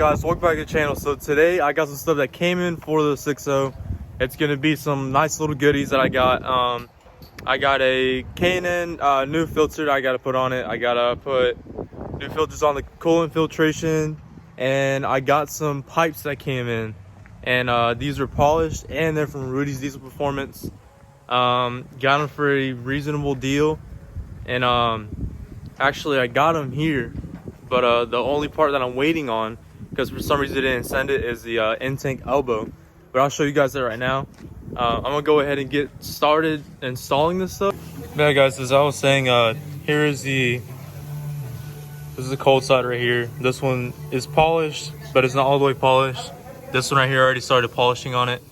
on, guys? Welcome back to the channel. So today I got some stuff that came in for the 6.0. It's gonna be some nice little goodies that I got. I got a K&N new filter I gotta put on it. I gotta put new filters on the coolant filtration, and I got some pipes that came in, and these are polished and they're from Rudy's Diesel Performance. Got them for a reasonable deal, and actually I got them here, but the only part that I'm waiting on, because for some reason they didn't send it, is the intake elbow. But I'll show you guys that right now. I'm gonna go ahead and get started installing this stuff. Yeah, guys, as I was saying, this is the cold side right here. This one is polished, but it's not all the way polished. This one right here, I already started polishing on it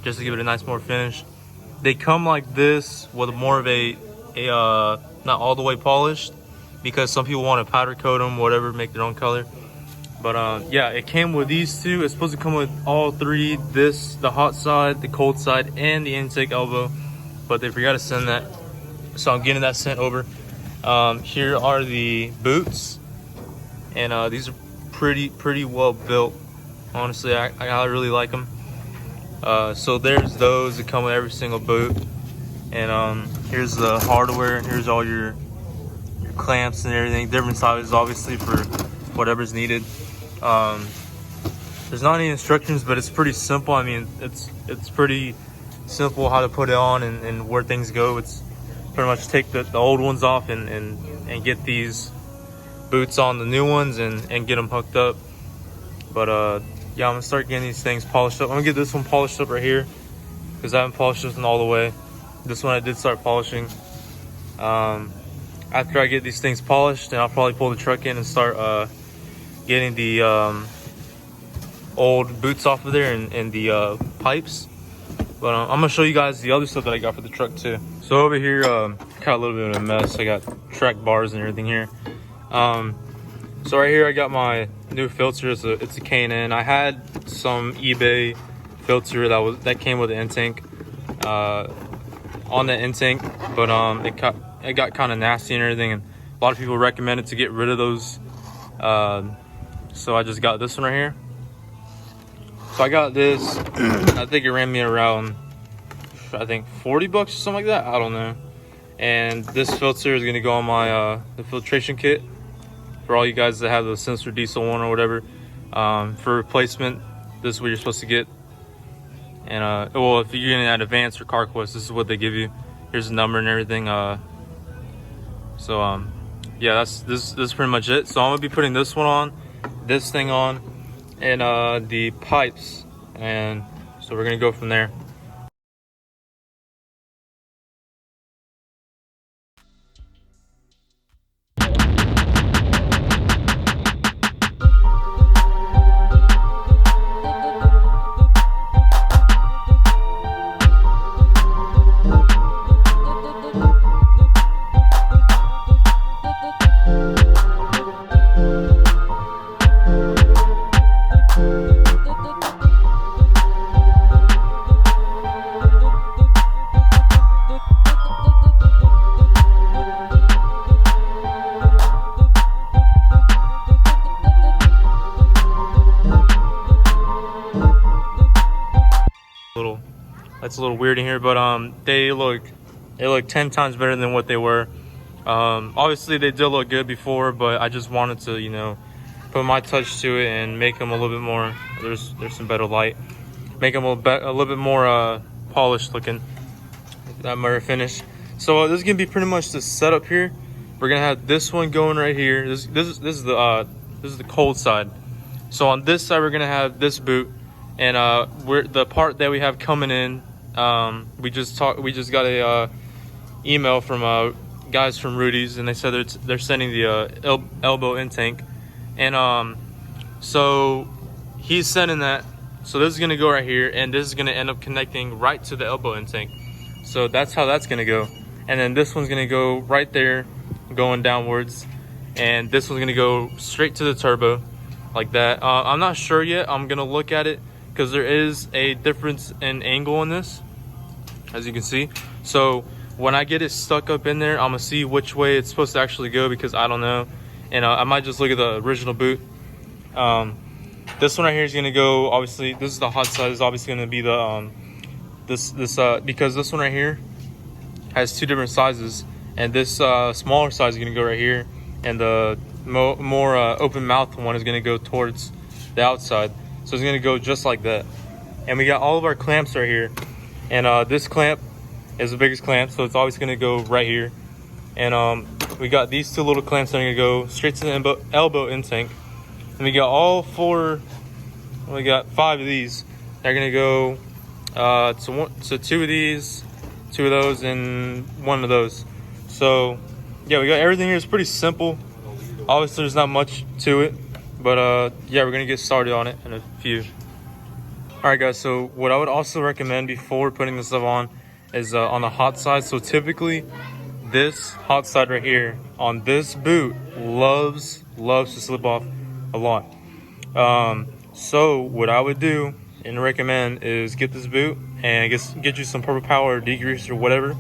just to give it a nice more finish. They come like this with more of a not all the way polished, because some people want to powder coat them, whatever, make their own color. But yeah, it came with these two. It's supposed to come with all three: the hot side, the cold side, and the intake elbow. But they forgot to send that, so I'm getting that sent over. Here are the boots, and these are pretty well built. Honestly, I really like them. So there's those that come with every single boot, and here's the hardware, and here's all your clamps and everything, different sizes obviously for whatever's needed. There's not any instructions, but it's pretty simple. I mean, it's pretty simple how to put it on and where things go. It's pretty much take the old ones off and get these boots on the new ones and get them hooked up. But yeah, I'm gonna start getting these things polished up. I'm gonna get this one polished up right here, because I haven't polished this one all the way. This one I did start polishing. After I get these things polished, then I'll probably pull the truck in and start getting the old boots off of there and the pipes. But I'm gonna show you guys the other stuff that I got for the truck too. So over here, got a little bit of a mess. I got track bars and everything here. So right here I got my new filter. It's a K&N. I had some eBay filter that came with the intake on the intake, but it got kind of nasty and everything, and a lot of people recommended to get rid of those. So I just got this one right here. So I got this. I think it ran me around, I think 40 bucks or something like that. I don't know. And this filter is gonna go on my the filtration kit for all you guys that have the Sensor Diesel one or whatever. For replacement, this is what you're supposed to get. And well, if you're getting at Advanced or CarQuest, this is what they give you. Here's the number and everything. So yeah, this is pretty much it. So I'm gonna be putting this one on, this thing on, and the pipes, and so we're gonna go from there. That's a little weird in here, but they look 10 times better than what they were. Obviously they did look good before, but I just wanted to, you know, put my touch to it and make them a little bit more, there's some better light, make them a little bit more polished looking, that mirror finish. So this is gonna be pretty much the setup here. We're gonna have this one going right here. This is the cold side. So on this side we're gonna have this boot, and the part that we have coming in, we just got a email from guys from Rudy's, and they said they're sending the elbow intake, and so he's sending that. So this is gonna go right here, and this is gonna end up connecting right to the elbow intake. So that's how that's gonna go, and then this one's gonna go right there, going downwards, and this one's gonna go straight to the turbo, like that. I'm not sure yet. I'm gonna look at it, because there is a difference in angle in this, as you can see. So when I get it stuck up in there, I'm gonna see which way it's supposed to actually go, because I don't know. And I might just look at the original boot. This one right here is gonna go, obviously, this is the hot side, is obviously gonna be the, because this one right here has 2 different sizes, and this smaller size is gonna go right here, and the more open mouth one is gonna go towards the outside. So it's gonna go just like that. And we got all of our clamps right here, and this clamp is the biggest clamp, so it's always gonna go right here. And we got these 2 little clamps that are gonna go straight to the elbow intake. And we got all 4, we got 5 of these. They're gonna go to 2 of these, 2 of those, and 1 of those. So yeah, we got everything here. It's pretty simple. Obviously there's not much to it, but yeah, we're gonna get started on it in a few. All right guys, so what I would also recommend before putting this stuff on is on the hot side. So typically this hot side right here on this boot loves to slip off a lot. So what I would do and recommend is get this boot and get you some Purple Power or degrease or whatever,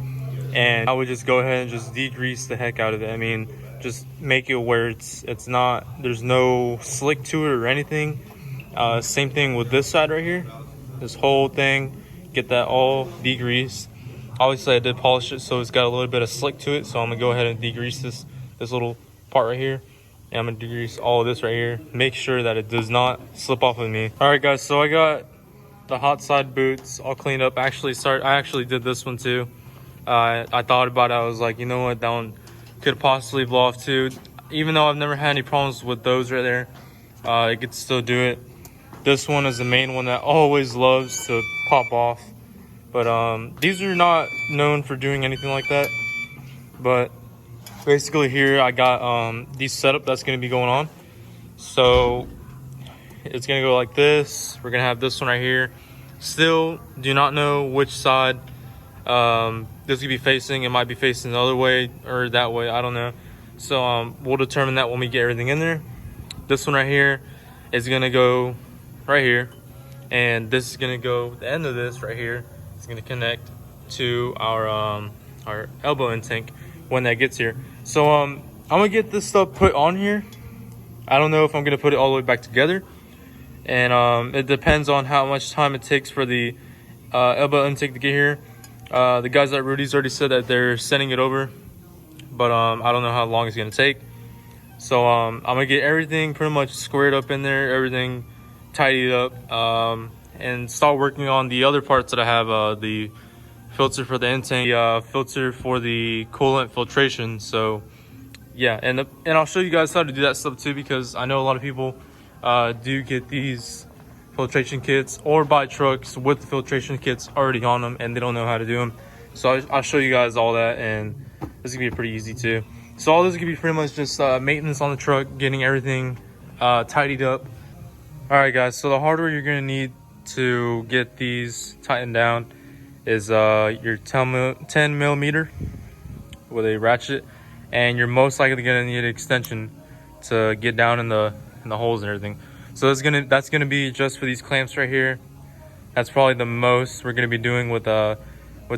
and I would just go ahead and just degrease the heck out of it. I mean, just make it where it's not, there's no slick to it or anything. Same thing with this side right here, this whole thing, get that all degreased. Obviously I did polish it, so it's got a little bit of slick to it, so I'm gonna go ahead and degrease this little part right here, and I'm gonna degrease all of this right here, make sure that it does not slip off of me. All right guys, so I got the hot side boots all cleaned up. I actually did this one too. I thought about it, I was like, you know what, that one could possibly blow off too. Even though I've never had any problems with those right there, it could still do it. This one is the main one that always loves to pop off. But these are not known for doing anything like that. But basically here I got these setup that's going to be going on. So it's going to go like this. We're going to have this one right here. Still do not know which side this could be facing. It might be facing the other way or that way, I don't know. So we'll determine that when we get everything in there. This one right here is going to go right here, and this is going to go, the end of this right here is going to connect to our elbow intake when that gets here. So I'm gonna get this stuff put on here. I don't know if I'm gonna put it all the way back together, and it depends on how much time it takes for the elbow intake to get here. The guys at Rudy's already said that they're sending it over, but I don't know how long it's gonna take. So I'm gonna get everything pretty much squared up in there, everything tidied up, and start working on the other parts that I have, the filter for the intake, filter for the coolant filtration. So yeah, and I'll show you guys how to do that stuff too, because I know a lot of people do get these filtration kits or buy trucks with the filtration kits already on them and they don't know how to do them. So I'll show you guys all that, and this is gonna be pretty easy too. So all this is gonna be pretty much just maintenance on the truck, getting everything tidied up. All right guys, so the hardware you're gonna need to get these tightened down is your 10 millimeter with a ratchet, and you're most likely gonna need an extension to get down in the holes and everything. So that's gonna be just for these clamps right here. That's probably the most we're gonna be doing with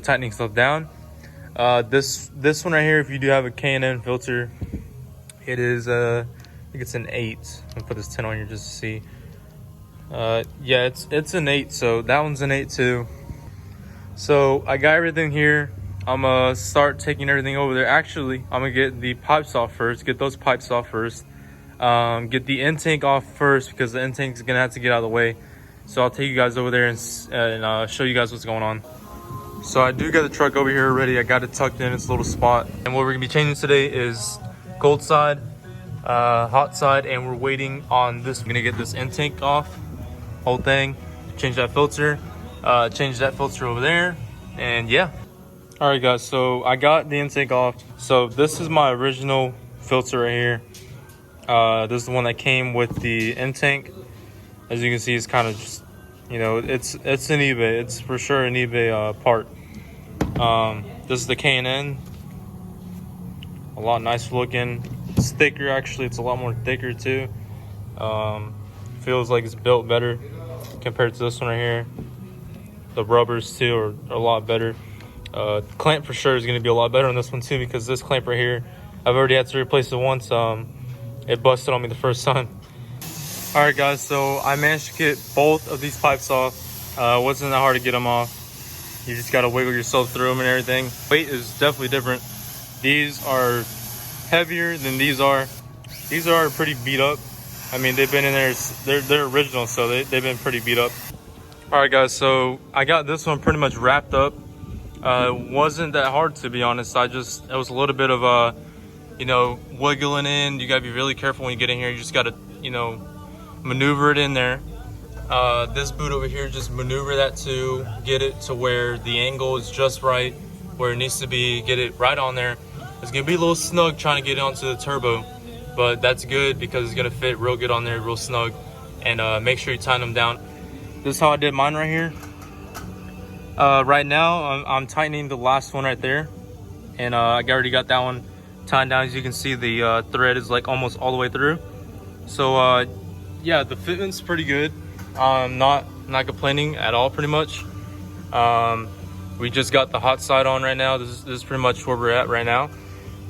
tightening stuff down. This one right here, if you do have a K&N filter, it is I think it's an 8. I'll put this 10 on here just to see. Yeah, it's an 8, so that one's an 8 too. So I got everything here. I'm gonna start taking everything over there. Actually, I'm gonna get the pipes off first, get those pipes off first, get the intake off first, because the intake is gonna have to get out of the way. So I'll take you guys over there and show you guys what's going on. So I do got the truck over here already. I got it tucked in its little spot, and what we're gonna be changing today is cold side, hot side, and we're waiting on this. We're gonna get this intake off, whole thing, change that filter, change that filter over there, and yeah. All right guys, so I got the intake off. So this is my original filter right here. This is the one that came with the intake. As you can see, it's kind of just, you know, it's an eBay. It's for sure an eBay part. This is the K&N. A lot nicer looking. It's thicker actually. It's a lot more thicker too. Feels like it's built better compared to this one right here. The rubbers too are a lot better. Clamp for sure is going to be a lot better on this one too, because this clamp right here, I've already had to replace it once. It busted on me the first time. All right, guys. So I managed to get both of these pipes off. Wasn't that hard to get them off. You just gotta wiggle yourself through them and everything. Weight is definitely different. These are heavier than these are. These are pretty beat up. I mean, they've been in there. They're original, so they've been pretty beat up. All right, guys. So I got this one pretty much wrapped up. Wasn't that hard, to be honest. It was a little bit of wiggling in. You gotta be really careful when you get in here. You just gotta maneuver it in there. This boot over here, just maneuver that to get it to where the angle is just right, where it needs to be. Get it right on there. It's gonna be a little snug trying to get it onto the turbo, but that's good because it's gonna fit real good on there, real snug. And make sure you tighten them down. This is how I did mine right here. Right now I'm tightening the last one right there, and I already got that one tightened down. As you can see, the thread is like almost all the way through. So yeah, the fitment's pretty good. Not complaining at all, pretty much. We just got the hot side on right now. This is pretty much where we're at right now.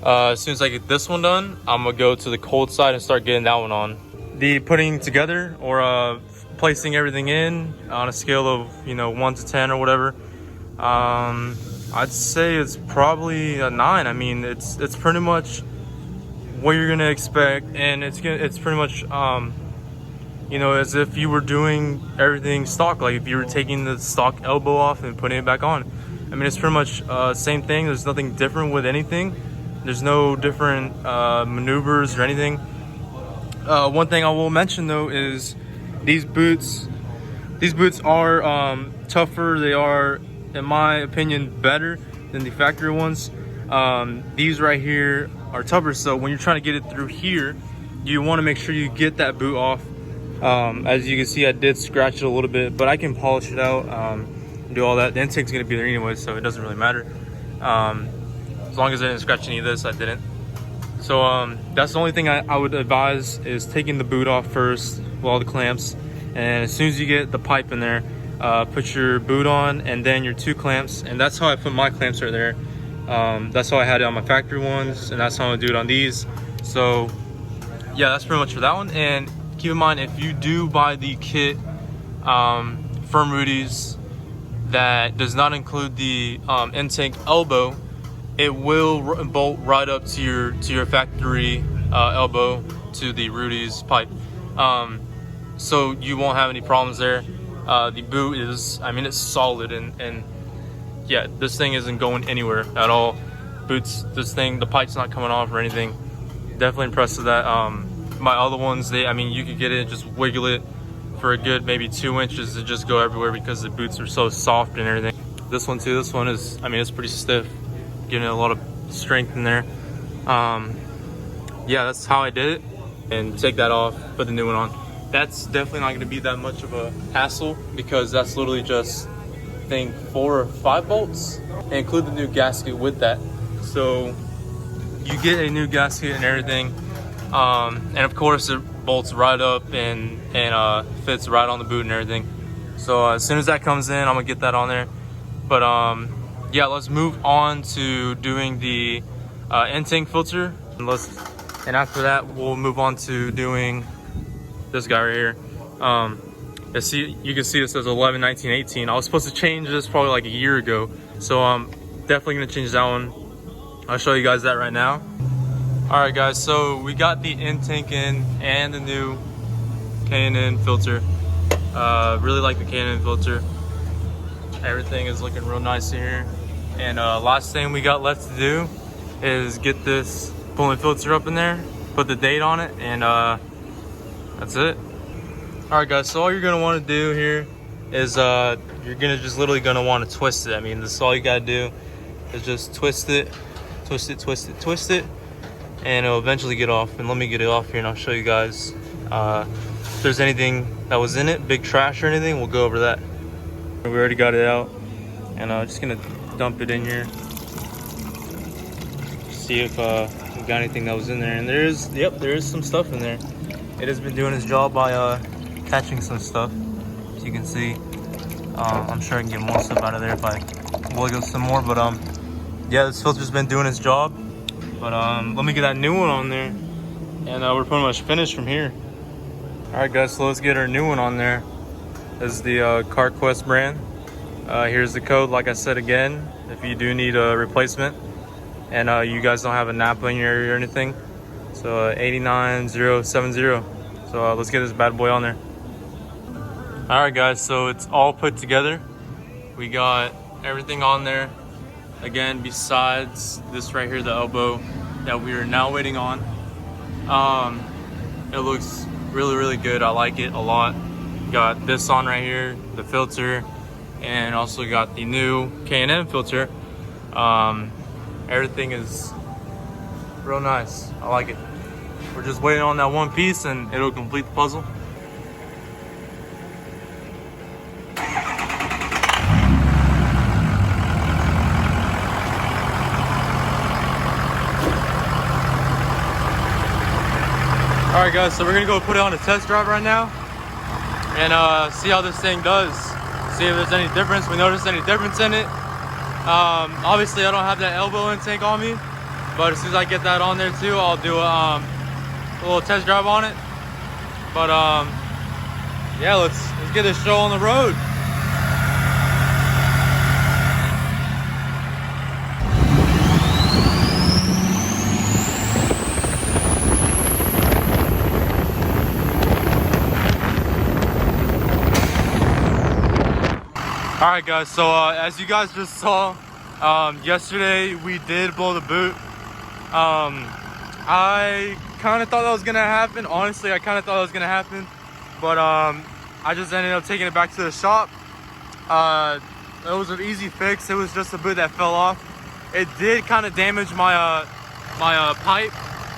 As soon as I get this one done, I'm gonna go to the cold side and start getting that one on. The putting together or placing everything in on a scale of 1 to 10 or whatever, I'd say it's probably a 9. I mean, it's pretty much what you're gonna expect, and it's pretty much as if you were doing everything stock, like if you were taking the stock elbow off and putting it back on. I mean, it's pretty much same thing. There's nothing different with anything. There's no different maneuvers or anything. One thing I will mention though is these boots are tougher. They are, in my opinion, better than the factory ones. These right here are tougher, so when you're trying to get it through here, you want to make sure you get that boot off. As you can see, I did scratch it a little bit, but I can polish it out, do all that. The intake's gonna be there anyway, so it doesn't really matter. As long as I didn't scratch any of this, I didn't. So that's the only thing I would advise, is taking the boot off first with all the clamps, and as soon as you get the pipe in there, put your boot on and then your 2 clamps. And that's how I put my clamps right there. That's how I had it on my factory ones, and that's how I'm gonna do it on these. So yeah, that's pretty much for that one. And keep in mind, if you do buy the kit from Rudy's that does not include the intake elbow, it will bolt right up to your factory elbow to the Rudy's pipe. So you won't have any problems there. The boot is, I mean, it's solid, and yeah, this thing isn't going anywhere at all. Boots, the pipe's not coming off or anything. Definitely impressed with that. My other ones, you could get it, just wiggle it for a good maybe 2 inches to just go everywhere because the boots are so soft and everything. This one too, this one is, it's pretty stiff, getting a lot of strength in there. Yeah, that's how I did it. And take that off, put the new one on. That's definitely not gonna be that much of a hassle because that's literally just, I think, 4 or 5 bolts, and include the new gasket with that. So you get a new gasket and everything. And of course it bolts right up and fits right on the boot and everything. So as soon as that comes in, I'm gonna get that on there. But yeah, let's move on to doing the intake filter, and after that we'll move on to doing this guy right here. You can see it says 11, 19, 18. I was supposed to change this probably like a year ago, so I'm definitely gonna change that one. I'll show you guys that right now. All right, guys, so we got the intake in and the new K&N filter. Really like the K&N filter. Everything is looking real nice here. And last thing we got left to do is get this pulling filter up in there, put the date on it, and that's it. All right, guys, so all you're gonna want to do here is you're gonna just literally gonna want to twist it. This is all you gotta do, is just twist it, and it'll eventually get off. And let me get it off here and I'll show you guys. If there's anything that was in it, big trash or anything, we'll go over that. We already got it out, and I'm just gonna dump it in here, see if we got anything that was in there. And there is some stuff in there. It has been doing its job by catching some stuff, as you can see. I'm sure I can get more stuff out of there if I wiggle some more, but yeah, this filter's been doing its job. But let me get that new one on there, and we're pretty much finished from here. All Alright guys, so let's get our new one on there. This is the CarQuest brand. Here's the code, like I said again, if you do need a replacement and you guys don't have a Napa in your area or anything. So 89070. So let's get this bad boy on there. Alright guys, so it's all put together. We got everything on there. Again, besides this right here, the elbow that we are now waiting on. It looks really good. I like it a lot. Got this on right here, the filter, and also got the new K&N filter. Everything is real nice. I like it. We're just waiting on that one piece and it'll complete the puzzle. Alright guys, so we're gonna go put it on a test drive right now and see how this thing does. See if there's any difference. We notice any difference in it. Obviously I don't have that elbow intake on me, but as soon as I get that on there too, I'll do a little test drive on it. But yeah, let's get this show on the road. Alright guys, so as you guys just saw, yesterday we did blow the boot. I kind of thought that was gonna happen. Honestly, I kind of thought that was gonna happen, but I just ended up taking it back to the shop. It was an easy fix. It was just a boot that fell off. It did kind of damage my pipe.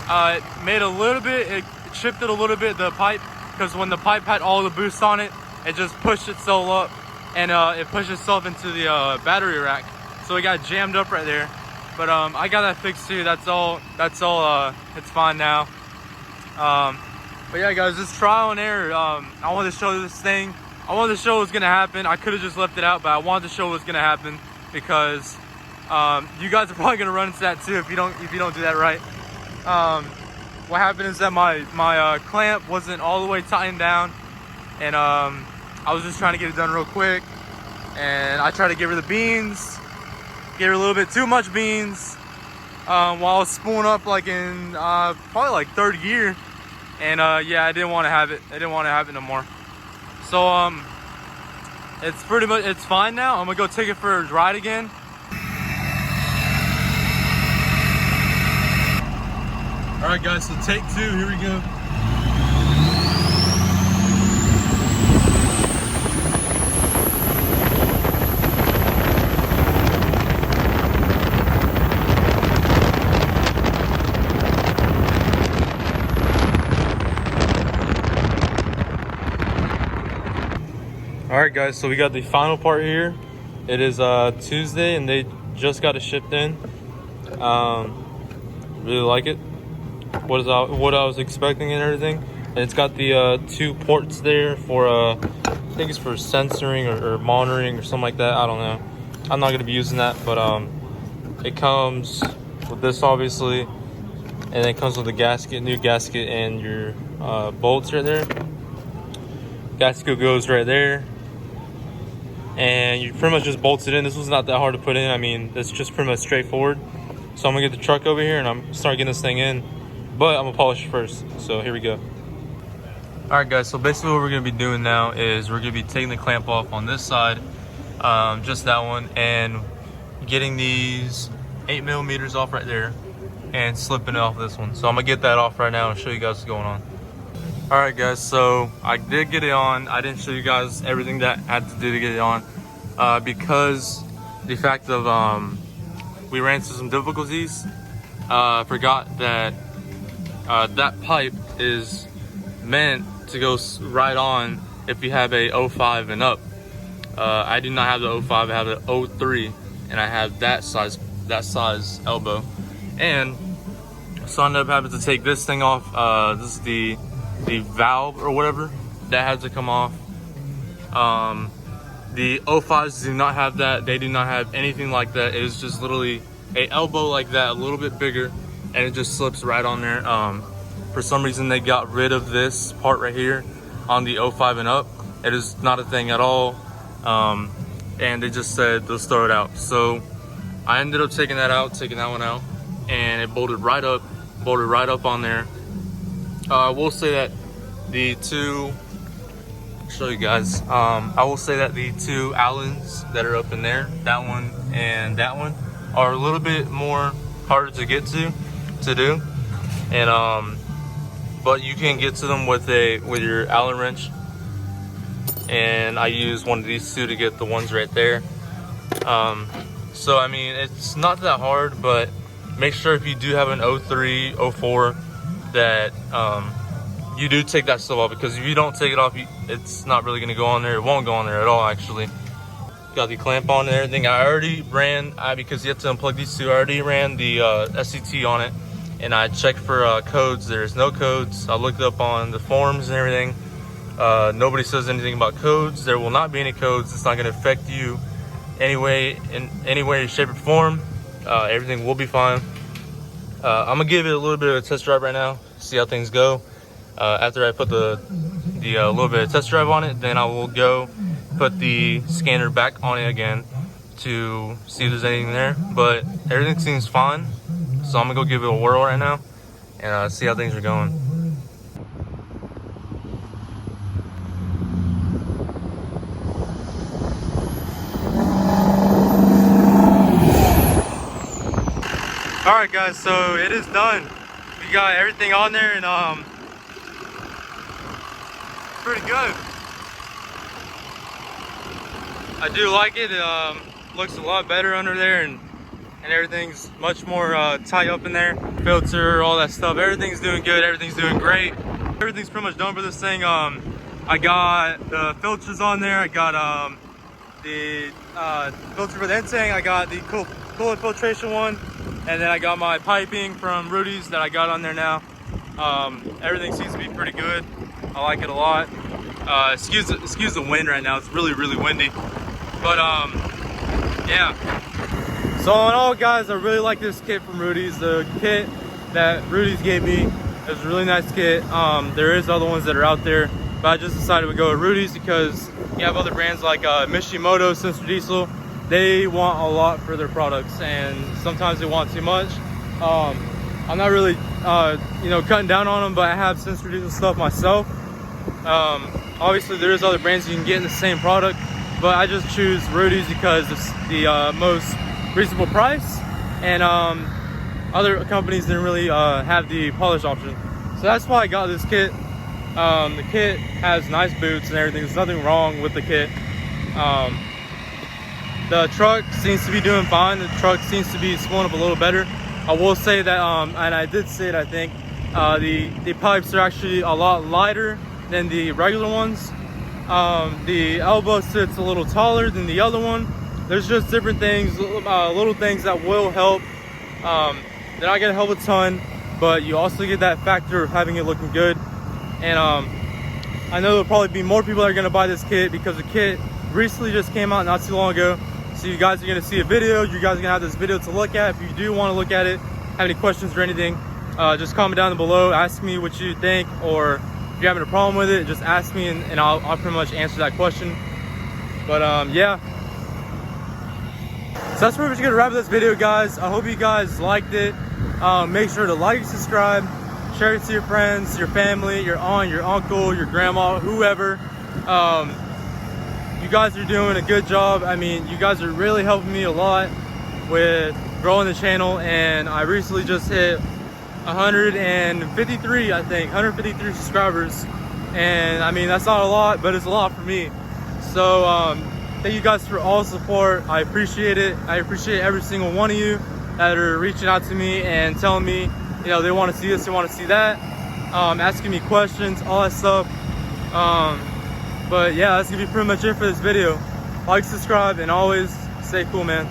It made a little bit, it shifted a little bit the pipe, because when the pipe had all the boost on it, it just pushed itself up. And it pushed itself into the battery rack, so it got jammed up right there. But I got that fixed too. That's all. It's fine now. But yeah, guys, just trial and error. I wanted to show you this thing. I wanted to show what was gonna happen. I could have just left it out, but I wanted to show what was gonna happen because you guys are probably gonna run into that too if you don't do that right. What happened is that my clamp wasn't all the way tightened down, and I was just trying to get it done real quick, and I tried to give her the beans, gave her a little bit too much beans, while I was spooling up like in probably like third gear, and yeah, I didn't want to have it. I didn't want to have it no more. So it's pretty much, it's fine now. I'm gonna go take it for a ride again. All right, guys. So take two. Here we go. Alright guys, so we got the final part here. It is Tuesday and they just got it shipped in. Really like it. What I was expecting and everything. And it's got the two ports there for I think it's for censoring or monitoring or something like that. I don't know. I'm not gonna be using that, but it comes with this obviously, and then it comes with the gasket, new gasket, and your bolts right there. Gasket goes right there. And you pretty much just bolts it in. This was not that hard to put in. I mean, it's just pretty much straightforward. So I'm gonna get the truck over here and I'm start getting this thing in, but I'm gonna polish it first. So here we go. All right guys, so basically what we're gonna be doing now is we're gonna be taking the clamp off on this side, just that one, and getting these 8mm off right there and slipping it off this one. So I'm gonna get that off right now and show you guys what's going on. All right guys, so I did get it on. I didn't show you guys everything that I had to do to get it on because the fact of we ran into some difficulties. Forgot that that pipe is meant to go right on if you have a 05 and up. I do not have the 05, I have the 03, and I have that size elbow. And so I ended up having to take this thing off. This is the valve or whatever that had to come off. The 05s do not have that. They do not have anything like that. It is just literally a elbow like that, a little bit bigger, and it just slips right on there. For some reason they got rid of this part right here. on the 05 and up. It is not a thing at all. And they just said they'll throw it out. So I ended up taking that one out, and it bolted right up on there. I will say that the two, show you guys, I will say that the two Allens that are up in there, that one and that one, are a little bit more harder to get to do, and but you can get to them with your Allen wrench, and I use one of these two to get the ones right there. So I mean, it's not that hard, but make sure if you do have an 03, 04 that you do take that stuff off, because if you don't take it off, it's not really gonna go on there. It won't go on there at all, actually. Got the clamp on and everything. I already ran, because you have to unplug these two, I already ran the SCT on it, and I checked for codes. There's no codes. I looked up on the forums and everything. Nobody says anything about codes. There will not be any codes. It's not gonna affect you anyway, in any way, shape, or form. Everything will be fine. I'm gonna give it a little bit of a test drive right now, see how things go. After I put the little bit of test drive on it, then I will go put the scanner back on it again to see if there's anything there. But everything seems fine, so I'm gonna go give it a whirl right now and see how things are going. All right, guys, so it is done. We got everything on there, and pretty good. I do like it. Looks a lot better under there, and everything's much more tight up in there. Filter, all that stuff. Everything's doing good. Everything's doing great. Everything's pretty much done for this thing. I got the filters on there. I got the filter for the end tank. I got the coolant filtration one, and then I got my piping from Rudy's that I got on there now. Everything seems to be pretty good. I like it a lot. Excuse the wind right now. It's really windy. But yeah. So all in all, guys, I really like this kit from Rudy's. The kit that Rudy's gave me is a really nice kit. There is other ones that are out there, but I just decided to go with Rudy's because you have other brands like Mishimoto, Sensor Diesel. They want a lot for their products, and sometimes they want too much. I'm not really cutting down on them, but I have Sensor Diesel stuff myself. Obviously there is other brands you can get in the same product, but I just choose Rudy's because it's the most reasonable price, and other companies didn't really have the polish option. So that's why I got this kit. The kit has nice boots and everything. There's nothing wrong with the kit. The truck seems to be doing fine. The truck seems to be spooling up a little better. I will say that, and I did say it, I think, the pipes are actually a lot lighter than the regular ones. The elbow sits a little taller than the other one. There's just different things, little things that will help. They're not gonna help a ton, but you also get that factor of having it looking good. And I know there'll probably be more people that are gonna buy this kit because the kit recently just came out not too long ago. So you guys are gonna see a video. You guys are gonna have this video to look at. If you do want to look at it, have any questions or anything, just comment down below. Ask me what you think, or if you're having a problem with it, just ask me, and I'll pretty much answer that question. But yeah. So that's pretty much gonna wrap up this video, guys. I hope you guys liked it. Make sure to like, subscribe, share it to your friends, your family, your aunt, your uncle, your grandma, whoever. You guys are doing a good job. I mean, you guys are really helping me a lot with growing the channel, and I recently just hit 153, I think, 153 subscribers. And I mean, that's not a lot, but it's a lot for me. So thank you guys for all the support. I appreciate it. I appreciate every single one of you that are reaching out to me and telling me, you know, they want to see this, they want to see that, asking me questions, all that stuff. But yeah, that's gonna be pretty much it for this video. Like, subscribe, and always stay cool, man.